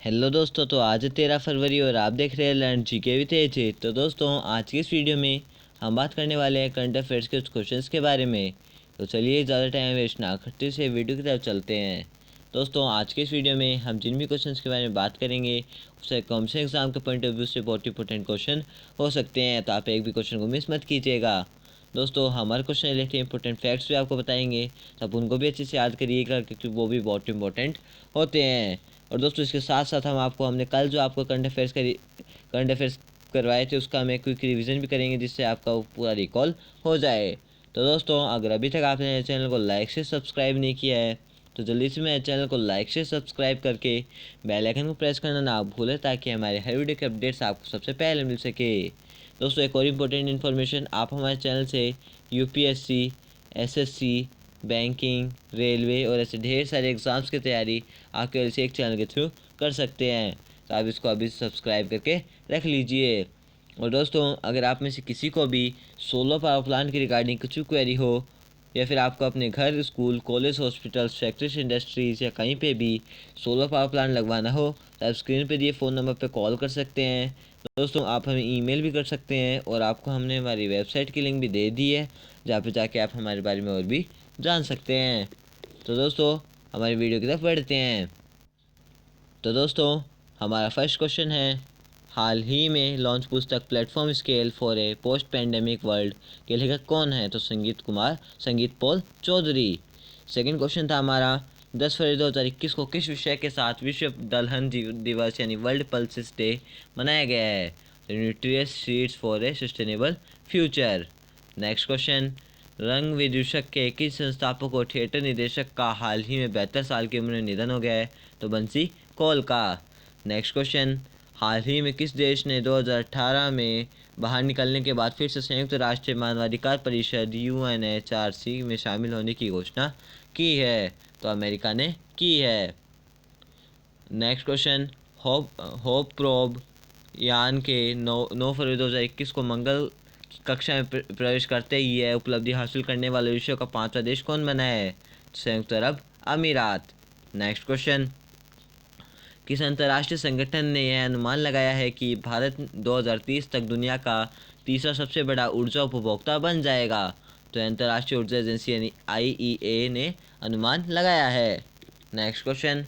Hello दोस्तों, तो आज है 13 फरवरी और आप देख रहे हैं लर्न जीके विद एजे। तो दोस्तों, आज की इस वीडियो में हम बात करने वाले हैं करंट अफेयर्स के कुछ क्वेश्चंस के बारे में। तो चलिए ज़्यादा टाइम वेस्ट ना करते हुए वीडियो की तरफ चलते हैं। दोस्तों, आज के इस वीडियो में हम जिन भी क्वेश्चंस के बारे में बात करेंगे उससे कॉम्पिटिशन एग्जाम के पॉइंट ऑफ व्यू से बहुत इंपॉर्टेंट क्वेश्चन हो सकते हैं, तो आप एक भी क्वेश्चन को मिस मत कीजिएगा। दोस्तों, हमारे क्वेश्चन रिलेटेड इंपॉर्टेंट फैक्ट्स भी आपको बताएंगे, तो आप उनको भी अच्छे से याद करिएगा क्योंकि वो भी बहुत इंपॉर्टेंट होते हैं। और दोस्तों, इसके साथ साथ हमने कल जो आपको करंट अफेयर्स करवाए थे उसका हम एक क्विक रिवीजन भी करेंगे जिससे आपका वो पूरा रिकॉल हो जाए। तो दोस्तों, अगर अभी तक आपने मेरे चैनल को लाइक से सब्सक्राइब नहीं किया है तो जल्दी से मेरे चैनल को लाइक से सब्सक्राइब करके बेल आइकन को प्रेस करना ना भूलें ताकि हमारे हर वीडियो के अपडेट्स आपको सबसे पहले मिल सके। दोस्तों, एक और इम्पोर्टेंट इन्फॉर्मेशन, आप हमारे चैनल से यूपीएससी, एसएससी, बैंकिंग, रेलवे और ऐसे ढेर सारे एग्ज़ाम्स की तैयारी आप केवल से एक चैनल के थ्रू कर सकते हैं, तो आप इसको अभी सब्सक्राइब करके रख लीजिए। और दोस्तों, अगर आप में से किसी को भी सोलर पावर प्लांट की रिगार्डिंग कुछ क्वेरी हो या फिर आपको अपने घर, school, college, hospital, factories, industries या कहीं पे भी सोलर पावर प्लांट लगवाना हो तो आप स्क्रीन पे दिए फ़ोन नंबर पे कॉल कर सकते हैं। दोस्तों, आप हमें ईमेल भी कर सकते हैं और आपको हमने हमारी वेबसाइट की लिंक भी दे दी है जहाँ पे जाके आप हमारे बारे में और भी जान सकते हैं। तो दोस्तों, हमारी वीडियो की तरफ बढ़ते हैं। तो दोस्तों, हमारा फर्स्ट क्वेश्चन है, हाल ही में लॉन्च पुस्तक platform scale for a post pandemic world के लेखक कौन है? तो संगीत पॉल चौधरी। सेकंड क्वेश्चन था हमारा, 10 फरवरी 2021 को किस विषय के साथ विश्व दलहन दिवस यानी वर्ल्ड पल्सिस डे मनाया गया है? Nutritious seeds for a sustainable future. Next question, रंग विदूषक के किस संस्थापक और थिएटर निदेशक का हाल ही में 72 साल की उम्र में निधन हो गया है? तो बंसी कौल का। नेक्स्ट क्वेश्चन, हाल ही में किस देश ने 2018 में बाहर निकलने के बाद फिर से संयुक्त राष्ट्र मानवाधिकार परिषद यूएनएचआरसी में शामिल होने की घोषणा की है? तो अमेरिका ने की है। नेक्स्ट क्वेश्चन, होप प्रोब यान के 9 फरवरी 2021 को मंगल कक्षा में प्रवेश करते ही यह उपलब्धि हासिल करने वाले विश्व का 5वां देश कौन बना है? संयुक्त अरब अमीरात। नेक्स्ट क्वेश्चन, किस अंतर्राष्ट्रीय संगठन ने यह अनुमान लगाया है कि भारत 2030 तक दुनिया का तीसरा सबसे बड़ा ऊर्जा उपभोक्ता बन जाएगा? तो अंतर्राष्ट्रीय ऊर्जा एजेंसी यानी आईईए ने अनुमान लगाया है। Next question,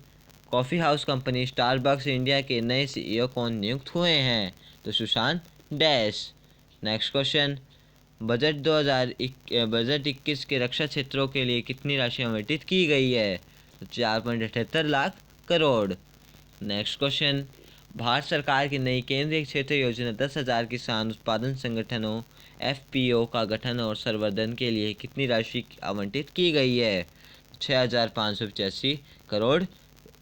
coffee house company Starbucks India के नए सीईओ कौन नियुक्त हुए हैं? तो Sushant dash. Next question, budget 21 के रक्षा क्षेत्रों के लिए कितनी राशि आवंटित की गई है? तो 4.78 लाख करोड़। नेक्स्ट क्वेश्चन, भारत सरकार की नई केंद्रीय क्षेत्र योजना 10,000 किसान उत्पादन संगठनों एफपीओ का गठन और संवर्धन के लिए कितनी राशि आवंटित की गई है? 6,585 करोड़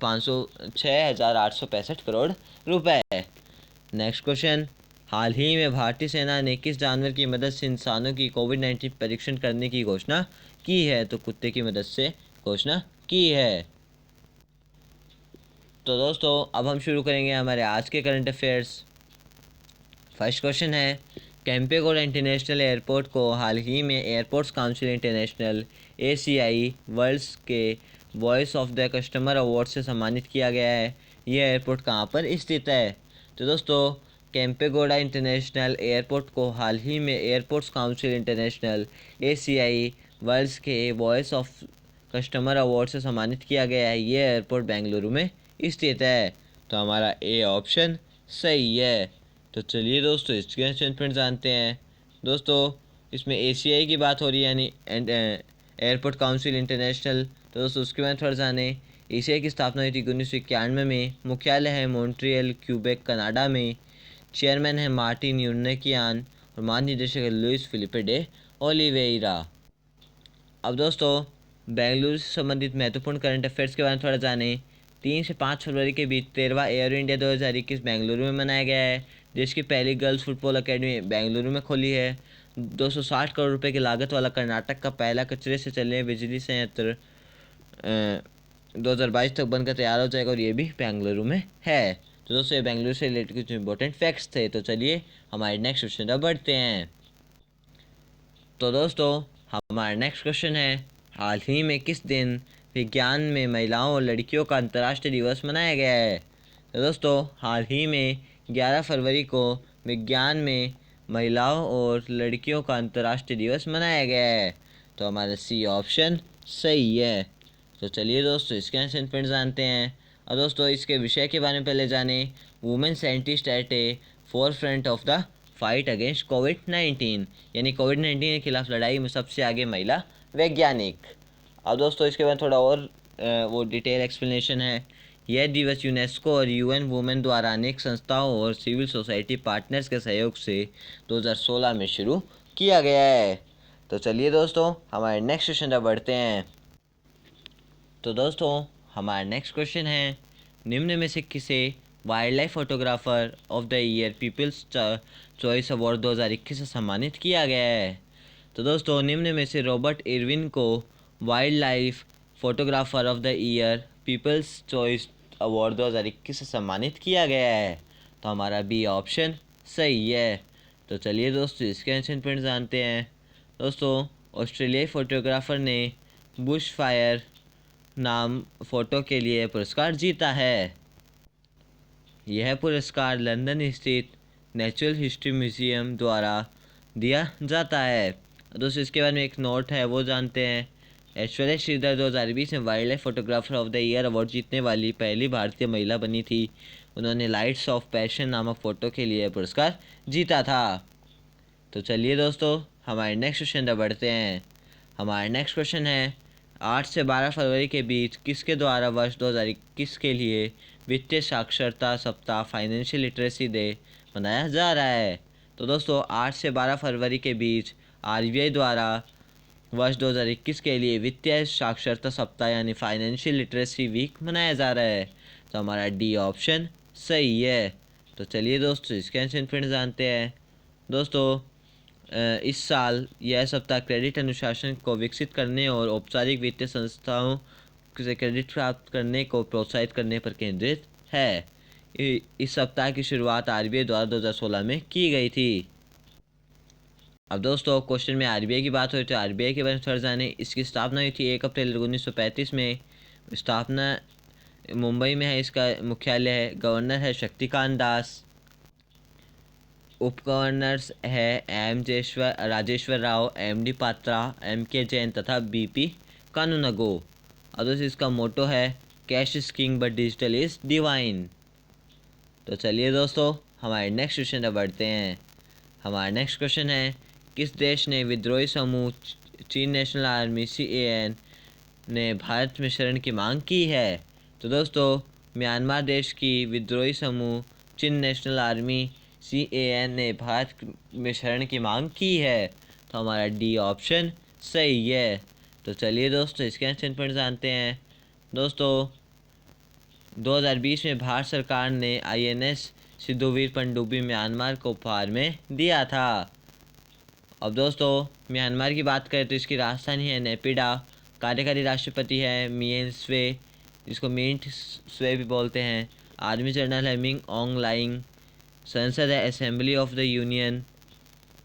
6,865 करोड़ रुपए। नेक्स्ट क्वेश्चन, हाल ही में भारतीय सेना ने किस जानवर की मदद से इंसानों की कोविड-19 परीक्षण करने की घोषणा की है? तो कुत्ते की मदद से घोषणा की है। तो दोस्तों, अब हम शुरू करेंगे हमारे आज के करंट अफेयर्स। फर्स्ट क्वेश्चन है, कैंपेगौड़ा इंटरनेशनल एयरपोर्ट को हाल ही में airports council international ACI world's के voice of the customer award से सम्मानित किया गया है। यह एयरपोर्ट कहाँ पर स्थित है? तो दोस्तों, कैंपेगौड़ा इंटरनेशनल एयरपोर्ट को हाल ही में airports council international ACI world's के वॉइस ऑफ कस्टमर अवार्ड से सम्मानित किया गया है। यह एयरपोर्ट बेंगलुरु में स्थित है। तो हमारा ए ऑप्शन सही है। तो चलिए दोस्तों, इसके क्वेश्चन पर जानते हैं। दोस्तों, इसमें एसीआई की बात हो रही है यानी एयरपोर्ट काउंसिल इंटरनेशनल। तो दोस्तों, उसके बाद थोड़ा जाने, एसीआई की स्थापना हुई थी 1991 में। मुख्यालय है मॉन्ट्रियल, क्यूबेक, कनाडा में। चेयरमैन है मार्टिन यूर्नेकियान और महानिदेशक है लुइस फिलिपे डे ओलिवेरा। अब दोस्तों, बेंगलुरु से संबंधित महत्वपूर्ण करंट अफेयर्स के बारे में थोड़ा जाने। 3 से 5 फरवरी के बीच 13वां एयर इंडिया 2021 बेंगलुरु में मनाया गया है। देश की पहली गर्ल्स फुटबॉल अकेडमी बेंगलुरु में खोली है। 260 करोड़ रुपए की लागत वाला कर्नाटक का पहला कचरे से चलने बिजली संयंत्र 2022 तक बनकर तैयार हो जाएगा और ये भी बेंगलुरु में है। तो दोस्तों, ये बेंगलुरु से रिलेटेड कुछ इंपॉर्टेंट फैक्ट्स थे। तो चलिए हमारे नेक्स्ट क्वेश्चन पर बढ़ते हैं। तो दोस्तों, हमारा नेक्स्ट क्वेश्चन है, हाल ही में किस दिन विज्ञान में महिलाओं और लड़कियों का अंतर्राष्ट्रीय दिवस मनाया गया है? तो दोस्तों हाल ही में 11 फरवरी को विज्ञान में महिलाओं और लड़कियों का अंतर्राष्ट्रीय दिवस मनाया गया है। तो हमारा सी ऑप्शन सही है। तो चलिए दोस्तों इसके आंसर फिर जानते हैं। और दोस्तों इसके विषय के बारे में पहले जाने। Women scientist at a forefront of the fight against कोविड-19, यानी कोविड-19 के खिलाफ लड़ाई में सबसे आगे महिला वैज्ञानिक। अब दोस्तों इसके बाद थोड़ा और वो डिटेल एक्सप्लेनेशन है। यह दिवस यूनेस्को और यूएन वुमेन द्वारा अनेक संस्थाओं और सिविल सोसाइटी पार्टनर्स के सहयोग से 2016 में शुरू किया गया है। तो चलिए दोस्तों हमारे नेक्स्ट क्वेश्चन तक बढ़ते हैं। तो दोस्तों हमारा नेक्स्ट क्वेश्चन है, निम्न में से किसे wild life photographer of the year people's choice award 2021 से सम्मानित किया गया है। तो दोस्तों निम्न में से रॉबर्ट इरविन को wild life photographer of the year people's choice award 2021 से सम्मानित किया गया है। तो हमारा बी ऑप्शन सही है। तो चलिए दोस्तों इसके आंसर पॉइंट जानते हैं। दोस्तों ऑस्ट्रेलियाई फोटोग्राफर ने बुश फायर नाम फ़ोटो के लिए पुरस्कार जीता है। यह पुरस्कार लंदन स्थित नेचुरल हिस्ट्री म्यूजियम द्वारा दिया जाता है। दोस्तों इसके बारे में एक नोट है वो जानते हैं। ऐश्वर्या श्रीधर 2020 में wild life photographer of the year award जीतने वाली पहली भारतीय महिला बनी थी। उन्होंने लाइट्स ऑफ पैशन नामक फ़ोटो के लिए पुरस्कार जीता था। तो चलिए दोस्तों हमारे नेक्स्ट क्वेश्चन तक बढ़ते हैं। हमारा नेक्स्ट क्वेश्चन है, 8 से 12 फरवरी के बीच किसके द्वारा वर्ष 2021 के लिए वित्तीय साक्षरता सप्ताह फाइनेंशियल लिटरेसी डे मनाया जा रहा है। तो दोस्तों 8 से 12 फरवरी के बीच आरबीआई द्वारा वर्ष 2021 के लिए वित्तीय साक्षरता सप्ताह यानी फाइनेंशियल लिटरेसी वीक मनाया जा रहा है। तो हमारा डी ऑप्शन सही है। तो चलिए दोस्तों इसके आंसर फिर जानते हैं। दोस्तों इस साल यह सप्ताह क्रेडिट अनुशासन को विकसित करने और औपचारिक वित्तीय संस्थाओं से क्रेडिट प्राप्त करने को प्रोत्साहित करने पर केंद्रित है। इस सप्ताह की शुरुआत आरबीआई द्वारा 2016 में की गई थी। अब दोस्तों क्वेश्चन में आरबीआई की बात हुई तो आरबीआई के बारे में थोड़ा जाने। इसकी स्थापना हुई थी 1 अप्रैल 1935 में। स्थापना मुंबई में है। इसका मुख्यालय है। गवर्नर है शक्तिकांत दास। उप गवर्नर्स है राजेश्वर राव, एमडी पात्रा, एमके जैन तथा बीपी कानूनगो। और दोस्तों इसका मोटो है cash is king but digital is divine. तो चलिए दोस्तों हमारे नेक्स्ट क्वेश्चन पर बढ़ते हैं। हमारा नेक्स्ट क्वेश्चन है, किस देश ने विद्रोही समूह चीन नेशनल आर्मी CAN ने भारत में शरण की मांग की है। तो दोस्तों म्यांमार देश की विद्रोही समूह चीन नेशनल आर्मी CAN ने भारत में शरण की मांग की है। तो हमारा डी ऑप्शन सही है। तो चलिए दोस्तों इसके आंसर पर जानते हैं। दोस्तों 2020 में भारत सरकार ने INS सिद्धूवीर पनडुब्बी म्यांमार को उपहार में दिया था। अब दोस्तों म्यांमार की बात करें तो इसकी राजधानी है नेपिडा। कार्यकारी राष्ट्रपति है मिएन स्वे, जिसको मिंट स्वे भी बोलते हैं। आर्मी जनरल है मिंग ओंग लाइंग। संसद है असेंबली ऑफ द यूनियन।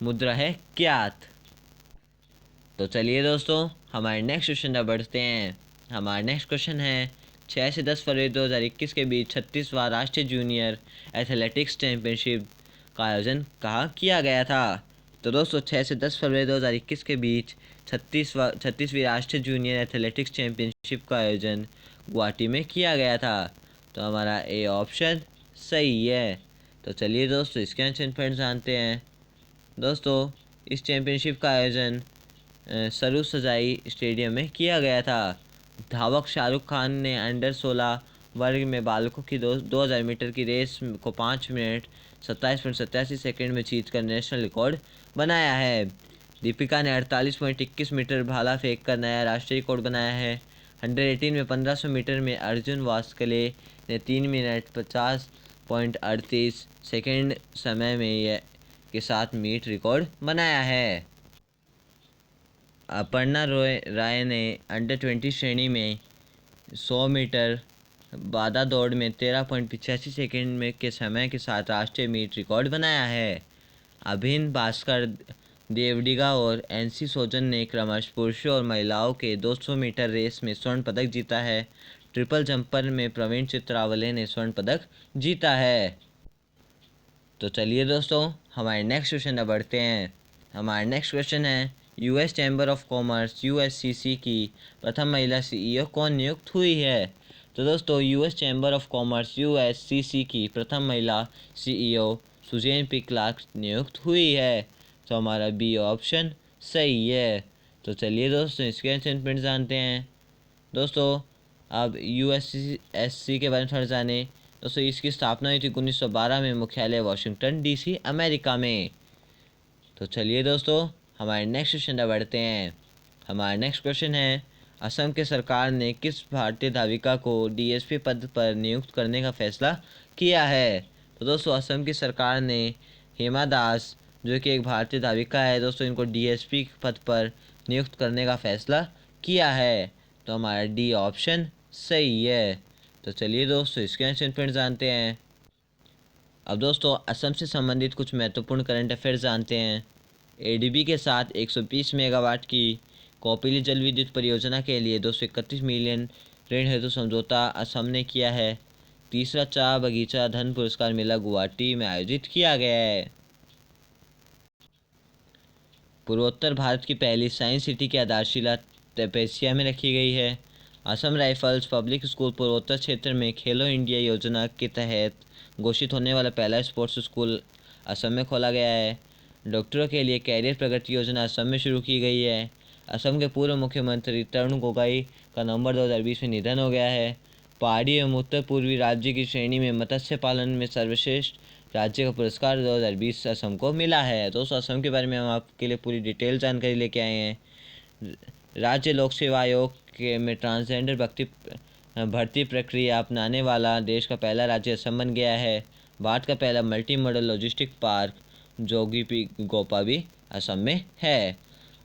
मुद्रा है क्यात। तो चलिए दोस्तों हमारे नेक्स्ट क्वेश्चन पर बढ़ते हैं। हमारा नेक्स्ट क्वेश्चन है, 6 से 10 फरवरी 2021 के बीच 36वां राष्ट्रीय जूनियर एथलेटिक्स चैंपियनशिप का आयोजन कहाँ किया गया था। तो दोस्तों 6 से 10 फरवरी 2021 के बीच 36वीं राष्ट्रीय जूनियर एथलेटिक्स चैंपियनशिप का आयोजन गुवाहाटी में किया गया था। तो हमारा ए ऑप्शन सही है। तो चलिए दोस्तों इसके आंसर पर जानते हैं। दोस्तों इस चैंपियनशिप का आयोजन सरू सजाई स्टेडियम में किया गया था। धावक शाहरुख खान ने अंडर 16 वर्ग में बालकों की 2000 मीटर की रेस को 5 मिनट 27.87 सेकेंड में जीतकर नेशनल रिकॉर्ड बनाया है। दीपिका ने 48.21 मीटर भाला फेंक कर नया राष्ट्रीय रिकॉर्ड बनाया है। 118 में 1500 मीटर में अर्जुन वास्कले ने 3 मिनट 50.38 सेकेंड समय में के साथ मीट रिकॉर्ड बनाया है। अपर्णा राय ने अंडर 20 श्रेणी में 100 मीटर बाधा दौड़ में 13.85 सेकेंड में के समय के साथ राष्ट्रीय मीट रिकॉर्ड बनाया है। अभिन भास्कर देवडिगा और NC सोजन ने क्रमशः पुरुषों और महिलाओं के 200 मीटर रेस में स्वर्ण पदक जीता है। ट्रिपल जंपर में प्रवीण चित्रावले ने स्वर्ण पदक जीता है। तो चलिए दोस्तों, हमारे नेक्स्ट क्वेश्चन में बढ़ते हैं। हमारा नेक्स्ट क्वेश्चन है, यूएस चैम्बर ऑफ कॉमर्स यूएससीसी की प्रथम महिला सीईओ कौन नियुक्त हुई है? तो दोस्तों, यूएस चैम्बर ऑफ कॉमर्स यूएससीसी की प्रथम महिला सीईओ सुजेन पी क्लार्क नियुक्त हुई है। तो हमारा बी ऑप्शन सही है। तो चलिए दोस्तों, इसके आंसर जानते हैं। दोस्तों, अब यूएससीसी के बारे में थोड़ा जाने। दोस्तों, इसकी स्थापना हुई थी 1912 में, मुख्यालय वाशिंगटन डीसी अमेरिका में। तो चलिए दोस्तों, हमारे नेक्स्ट क्वेश्चन पर बढ़ते हैं। हमारा नेक्स्ट क्वेश्चन है, असम के सरकार ने किस भारतीय धाविका को डीएसपी पद पर नियुक्त करने का फैसला किया है? तो दोस्तों, असम की सरकार ने हेमा दास, जो कि एक भारतीय धाविका है दोस्तों, इनको डीएसपी पद पर नियुक्त करने का फैसला किया है। तो हमारा डी ऑप्शन सही है। तो चलिए दोस्तों, इसके आंसर जानते हैं। अब दोस्तों, असम से संबंधित कुछ महत्वपूर्ण करंट अफेयर्स जानते हैं। एडीबी के साथ 120 मेगावाट की कौपिली जल विद्युत परियोजना के लिए 231 मिलियन ऋण हेतु समझौता असम ने किया है। तीसरा चाय बगीचा धन पुरस्कार मेला गुवाहाटी में आयोजित किया गया है। पूर्वोत्तर भारत की पहली साइंस सिटी की आधारशिला तपेसिया में रखी गई है। असम राइफल्स पब्लिक स्कूल पूर्वोत्तर क्षेत्र में खेलो इंडिया योजना के तहत घोषित होने वाला पहला स्पोर्ट्स स्कूल असम में खोला गया है। डॉक्टरों के लिए कैरियर प्रगति योजना असम में शुरू की गई है। असम के पूर्व मुख्यमंत्री तरुण गोगोई का नवंबर 2020 में निधन हो गया है। पहाड़ी एवं उत्तर पूर्वी राज्य की श्रेणी में मत्स्य पालन में सर्वश्रेष्ठ राज्य का पुरस्कार 2020 असम को मिला है। दोस्तों, असम के बारे में हम आपके लिए पूरी डिटेल जानकारी लेके आए हैं। राज्य लोक सेवा आयोग के में ट्रांसजेंडर भर्ती प्रक्रिया अपनाने वाला देश का पहला राज्य असम बन गया है। भारत का पहला multi modal logistic park Jogighopa भी असम में है।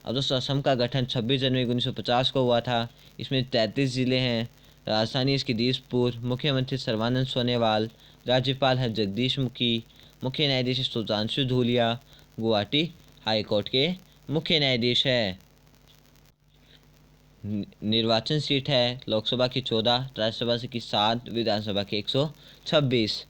अब दोस्तों, असम का गठन 26 जनवरी 1950 को हुआ था। इसमें 33 ज़िले हैं। राजधानी इसकी दिसपुर। मुख्यमंत्री सर्बानंद सोनोवाल। राज्यपाल है जगदीश मुखी। मुख्य न्यायाधीश सुधांशु धूलिया गुवाहाटी हाई कोर्ट के मुख्य न्यायाधीश है। निर्वाचन सीट है लोकसभा की 14, राज्यसभा की 7, विधानसभा की 126।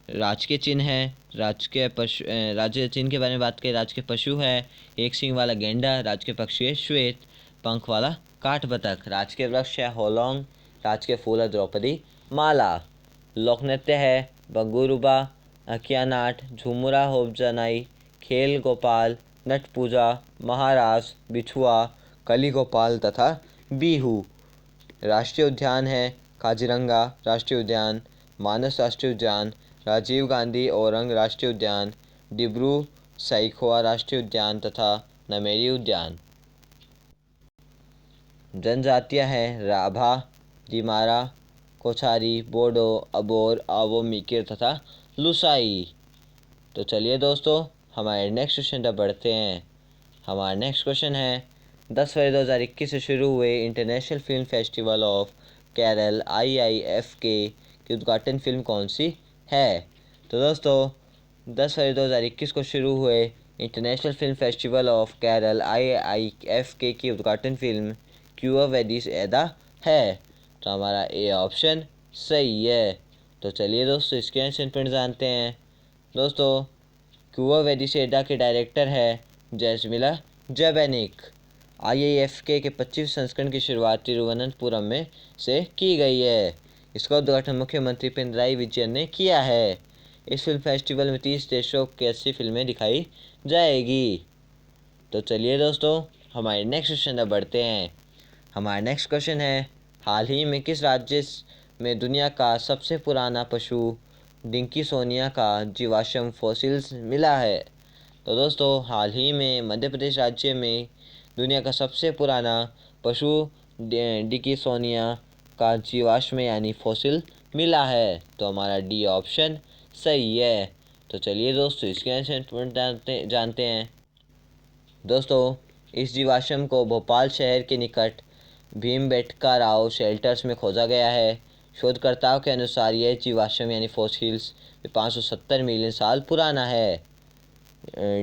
राजकीय चिन्ह है राजकीय पशु। राज्य चिन्ह के बारे में बात करें, राजकीय पशु है एक सींग वाला गेंडा। राजकीय पक्षी है श्वेत पंख वाला काठ बतख। राजकीय वृक्ष है होलोंग। राजकीय फूल है द्रौपदी माला। लोक नृत्य है बंगुरुबा, अकियानाट, झूमुरा होबजनाई, खेल गोपाल, नट पूजा, महारास, बिछुआ, कली गोपाल तथा बिहू। राष्ट्रीय उद्यान है काजीरंगा राष्ट्रीय उद्यान, मानस राष्ट्रीय उद्यान, राजीव गांधी औरंग राष्ट्रीय उद्यान, डिब्रू सईखोवा राष्ट्रीय उद्यान तथा नमेरी उद्यान। जनजातियां हैं राभा, दिमारा, कोछारी, बोडो, अबोर, आवो, मीकिर तथा लुसाई। तो चलिए दोस्तों, हमारे नेक्स्ट क्वेश्चन तक बढ़ते हैं। हमारा नेक्स्ट क्वेश्चन है, 10 फरवरी 2021 से शुरू हुए international film festival of Kerala IIFK की उद्घाटन फिल्म कौन सी है? तो दोस्तों, 10 फरवरी 2021 को शुरू हुए international film festival of Kerala IIFK की उद्घाटन फिल्म क्यूआ वेडिस एदा है। तो हमारा ए ऑप्शन सही है। तो चलिए दोस्तों, इसके आंसर जानते हैं। दोस्तों, क्यूआ वेडिस एदा के डायरेक्टर है जैस्मिला जबैनिक। IIFK के 25 संस्करण की शुरुआत तिरुवनंतपुरम में से की गई है। इसका उद्घाटन मुख्यमंत्री पिनराई विजयन ने किया है। इस फिल्म फेस्टिवल में 30 देशों की 80 फिल्में दिखाई जाएगी। तो चलिए दोस्तों, हमारे नेक्स्ट क्वेश्चन तक बढ़ते हैं। हमारा नेक्स्ट क्वेश्चन है, हाल ही में किस राज्य में दुनिया का सबसे पुराना पशु डिंकिसोनिया का जीवाश्म फॉसिल्स मिला है? तो दोस्तों, हाल ही में मध्य प्रदेश राज्य में दुनिया का सबसे पुराना पशु डिंकिसोनिया का जीवाश्म यानी फॉसिल मिला है। तो हमारा डी ऑप्शन सही है। तो चलिए दोस्तों, इसके आंसर जानते हैं। दोस्तों, इस जीवाश्म को भोपाल शहर के निकट भीमबेटका राव शेल्टर्स में खोजा गया है। शोधकर्ताओं के अनुसार यह जीवाश्म यानी फॉसिल्स 570 मिलियन साल पुराना है।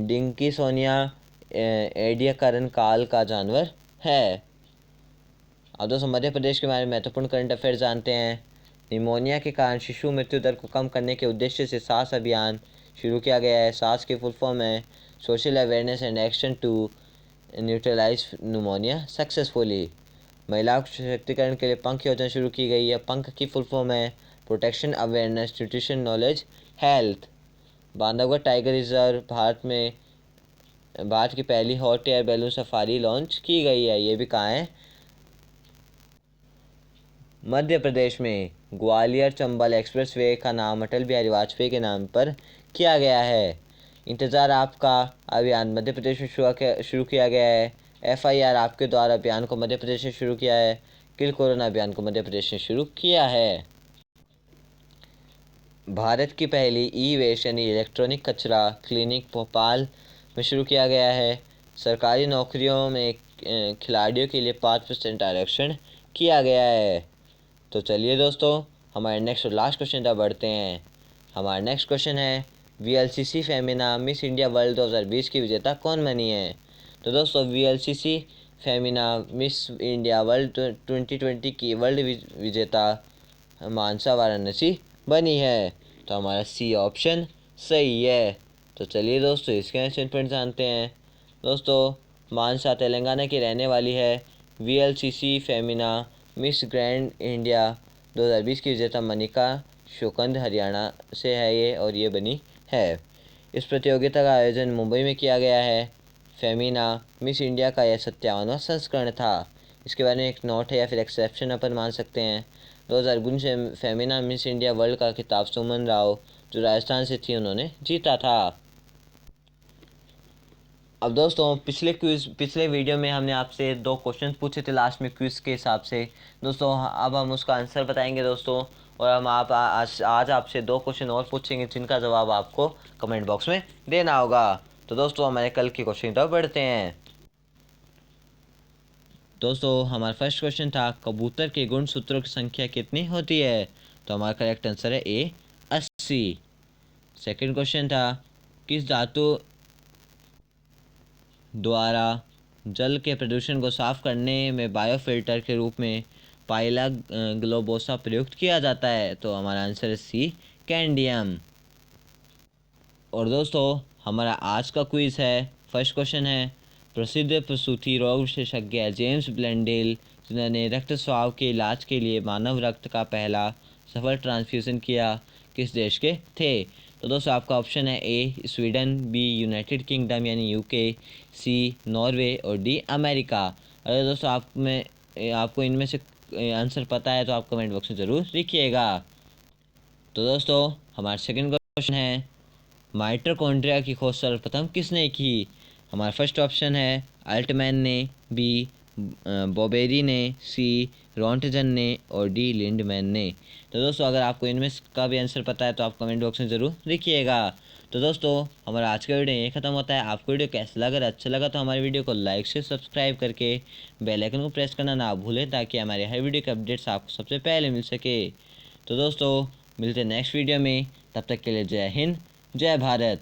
डिंकिसोनिया एडियाकरण काल का जानवर है। अब दोस्तों मध्य प्रदेश के बारे में महत्वपूर्ण करंट अफेयर जानते हैं। निमोनिया के कारण शिशु मृत्यु दर को कम करने के उद्देश्य से सांस अभियान शुरू किया गया है। सांस की फुल फॉर्म है social awareness and action to neutralise pneumonia successfully. महिलाओं के सशक्तिकरण के लिए पंख योजना शुरू की गई है। पंख की फुल फॉर्म है protection awareness nutrition knowledge health. Bandhavgarh tiger reserve Bharat की पहली hot air balloon safari launch की गई है। ये भी कहाँ है? मध्य प्रदेश में। ग्वालियर चंबल एक्सप्रेसवे का नाम अटल बिहारी वाजपेयी के नाम पर किया गया है। इंतज़ार आपका अभियान मध्य प्रदेश में शुरू किया गया है। FIR आपके द्वारा अभियान को मध्य प्रदेश में शुरू किया है। किल कोरोना अभियान को मध्य प्रदेश में शुरू किया है। भारत की पहली ई वेस्ट यानी इलेक्ट्रॉनिक कचरा क्लिनिक भोपाल में शुरू किया गया है। सरकारी नौकरियों में खिलाड़ियों के लिए 5% आरक्षण किया गया है। तो चलिए दोस्तों हमारे नेक्स्ट और लास्ट क्वेश्चन तक बढ़ते हैं। हमारा नेक्स्ट क्वेश्चन है VLCC Femina miss India world 2020 की विजेता कौन बनी है? तो दोस्तों VLCC Femina miss India world 2020 की वर्ल्ड विजेता मानसा वाराणसी बनी है। तो हमारा C ऑप्शन सही है। तो चलिए दोस्तों इसके आंसर पॉइंट जानते हैं। दोस्तों मानसा तेलंगाना की रहने वाली है। VLCC Femina miss grand India 2020 की विजेता मनिका शुकंद हरियाणा से है ये, और ये बनी है। इस प्रतियोगिता का आयोजन मुंबई में किया गया है। फेमिना मिस इंडिया का यह 57वां संस्करण था। इसके बारे में एक नोट है या फिर एक्सेप्शन अपन मान सकते हैं। 2019 से फेमिना मिस इंडिया वर्ल्ड का खिताब सुमन राव जो राजस्थान से थी उन्होंने जीता था। अब दोस्तों पिछले वीडियो में हमने आपसे 2 क्वेश्चन पूछे थे लास्ट में क्विज़ के हिसाब से। दोस्तों अब हम उसका आंसर बताएंगे दोस्तों, और हम आज आपसे 2 क्वेश्चन और पूछेंगे जिनका जवाब आपको कमेंट बॉक्स में देना होगा। तो दोस्तों हमारे कल के क्वेश्चन की तरफ बढ़ते हैं। दोस्तों हमारा फर्स्ट क्वेश्चन था कबूतर के गुणसूत्रों की संख्या कितनी होती है? तो हमारा करेक्ट आंसर है A 80। सेकंड क्वेश्चन था किस धातु द्वारा जल के प्रदूषण को साफ करने में बायोफिल्टर के रूप में पाइला ग्लोबोसा प्रयुक्त किया जाता है? तो हमारा आंसर है C कैंडियम। और दोस्तों हमारा आज का क्विज़ है। फर्स्ट क्वेश्चन है प्रसिद्ध प्रसूति रोग विशेषज्ञ जेम्स ब्लेंडेल जिन्होंने रक्तस्राव के इलाज के लिए मानव रक्त का पहला सफल ट्रांसफ्यूज़न किया किस देश के थे? तो दोस्तों आपका ऑप्शन है A Sweden, B United kingdom यानी UK, C नॉर्वे और D अमेरिका। अगर दोस्तों आपको इनमें से आंसर पता है तो आप कमेंट बॉक्स में ज़रूर लिखिएगा। तो दोस्तों हमारा सेकंड क्वेश्चन है माइटोकॉन्ड्रिया की खोज सर्वप्रथम किसने की? हमारा फर्स्ट ऑप्शन है अल्टमैन ने, B बॉबेरी ने, C रोंटजन ने और D लिंडमैन ने। तो दोस्तों अगर आपको इनमें का भी आंसर पता है तो आप कमेंट बॉक्स में ज़रूर लिखिएगा। तो दोस्तों हमारा आज का वीडियो ये ख़त्म होता है। आपको वीडियो कैसा लगा? अगर अच्छा लगा तो हमारे वीडियो को लाइक से सब्सक्राइब करके बेल आइकन को प्रेस करना ना भूलें ताकि हमारे हर वीडियो के अपडेट्स आपको सबसे पहले मिल सके। तो दोस्तों मिलते हैं नेक्स्ट वीडियो में, तब तक के लिए जय हिंद जय भारत।